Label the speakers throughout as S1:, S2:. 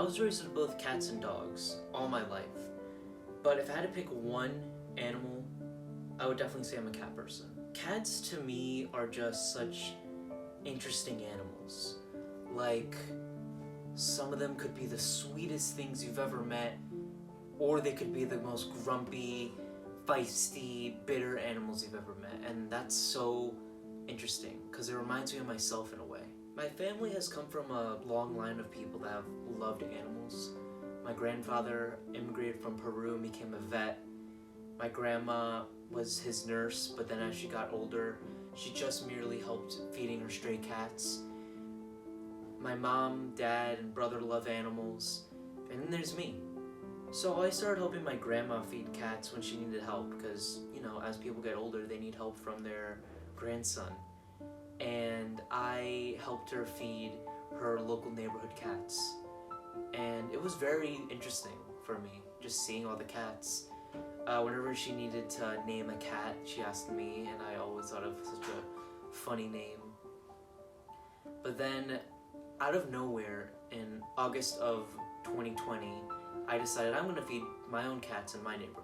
S1: was raised with both cats and dogs all my life. But if I had to pick one animal, I would definitely say I'm a cat person. Cats to me are just such interesting animals. Like, some of them could be the sweetest things you've ever met, or they could be the most grumpy, feisty, bitter animals you've ever met. And that's so interesting because it reminds me of myself in a way. My family has come from a long line of people that have loved animals. My grandfather immigrated from Peru and became a vet. My grandma was his nurse, but then as she got older, she just merely helped feeding her stray cats. My mom, dad, and brother love animals, and then there's me. So I started helping my grandma feed cats when she needed help because, as people get older, they need help from their grandson. And I helped her feed her local neighborhood cats. And it was very interesting for me, just seeing all the cats. Whenever she needed to name a cat, she asked me, and I always thought of such a funny name. But then, out of nowhere, in August of 2020, I decided I'm gonna feed my own cats in my neighborhood.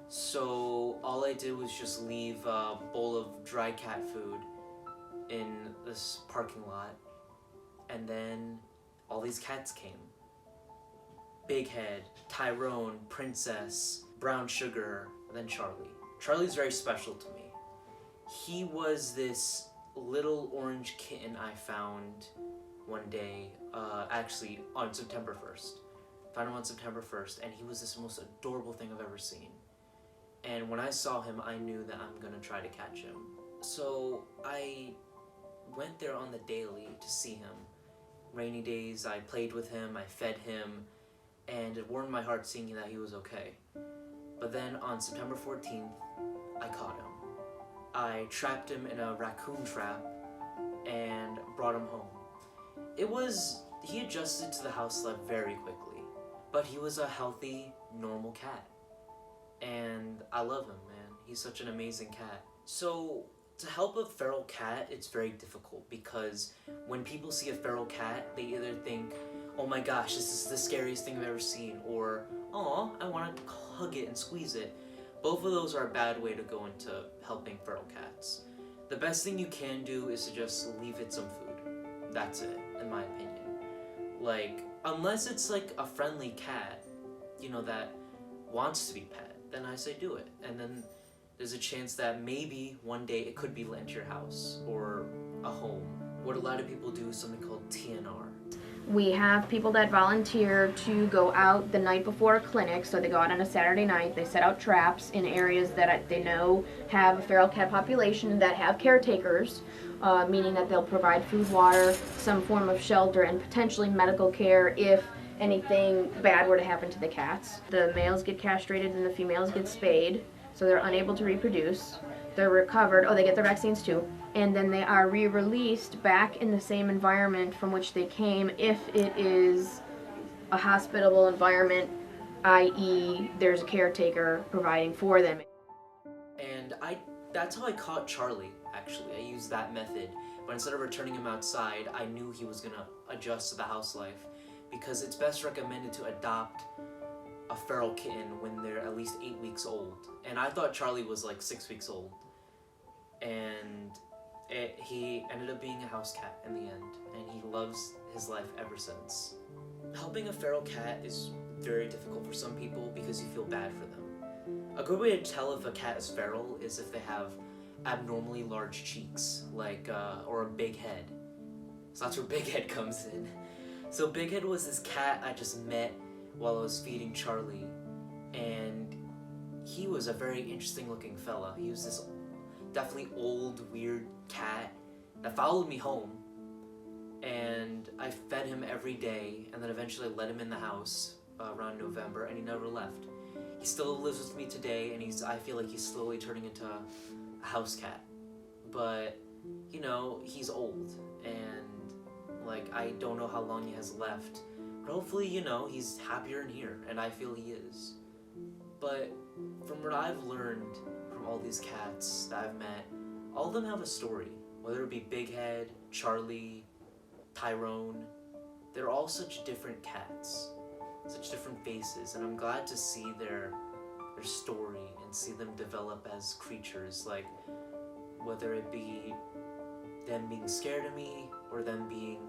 S1: So all I did was just leave a bowl of dry cat food in this parking lot, and then all these cats came. Big Head, Tyrone, Princess, Brown Sugar, and then Charlie. Charlie's very special to me. He was this little orange kitten I found one day, actually on September 1st. Found him on September 1st, and he was this most adorable thing I've ever seen. And when I saw him, I knew that I'm gonna try to catch him. So I went there on the daily to see him. Rainy days, I played with him, I fed him, and it warmed my heart seeing that he was okay. But then on September 14th, I caught him. I trapped him in a raccoon trap and brought him home. He adjusted to the house life very quickly, but he was a healthy, normal cat. And I love him, man. He's such an amazing cat. So, to help a feral cat, it's very difficult because when people see a feral cat, they either think, oh my gosh, this is the scariest thing I've ever seen, or, aw, I want to hug it and squeeze it. Both of those are a bad way to go into helping feral cats. The best thing you can do is to just leave it some food. That's it, in my opinion. Like, unless it's like a friendly cat, that wants to be pet, then I say do it. And then there's a chance that maybe one day it could be lent to your house or a home. What a lot of people do is something called TNR.
S2: We have people that volunteer to go out the night before a clinic, so they go out on a Saturday night, they set out traps in areas that they know have a feral cat population that have caretakers, meaning that they'll provide food, water, some form of shelter, and potentially medical care if anything bad were to happen to the cats. The males get castrated and the females get spayed, so they're unable to reproduce. They're recovered, they get their vaccines too, and then they are re-released back in the same environment from which they came if it is a hospitable environment, i.e. there's a caretaker providing for them.
S1: And that's how I caught Charlie, actually. I used that method, but instead of returning him outside, I knew he was gonna adjust to the house life because it's best recommended to adopt a feral kitten when they're at least 8 weeks old. And I thought Charlie was like 6 weeks old. And he ended up being a house cat in the end, and he loves his life ever since. Helping a feral cat is very difficult for some people because you feel bad for them. A good way to tell if a cat is feral is if they have abnormally large cheeks, or a big head. So that's where Big Head comes in. So Big Head was this cat I just met while I was feeding Charlie, and he was a very interesting looking fella. He was this definitely old, weird cat that followed me home, and I fed him every day, and then eventually let him in the house around November, and he never left. He still lives with me today, and I feel like he's slowly turning into a house cat. But, he's old, and I don't know how long he has left. But hopefully, he's happier in here, and I feel he is. But from what I've learned from all these cats that I've met, all of them have a story. Whether it be Big Head, Charlie, Tyrone, they're all such different cats, such different faces, and I'm glad to see their story and see them develop as creatures, like whether it be them being scared of me or them being